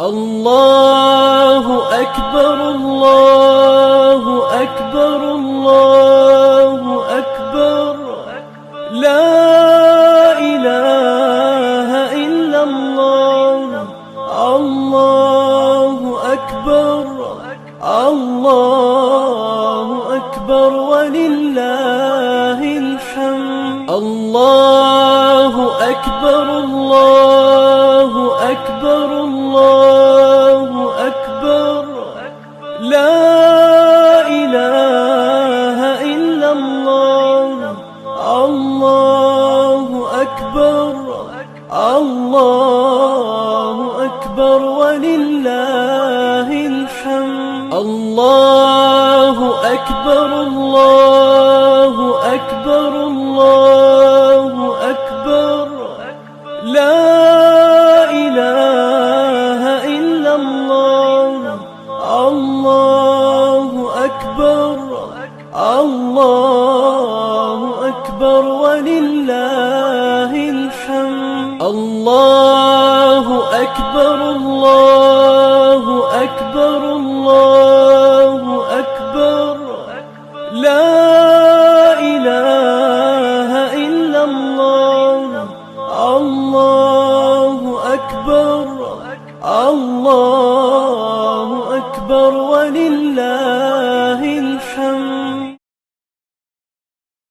الله أكبر الله أكبر الله أكبر لا إله إلا الله الله أكبر الله أكبر ولله الحمد الله أكبر الله أكبر الله أكبر لا إله إلا الله الله أكبر الله أكبر ولله الحمد الله أكبر الله أكبر الله أكبر لا إله إلا الله الله أكبر الله أكبر ولله الحمد الله أكبر الله أكبر الله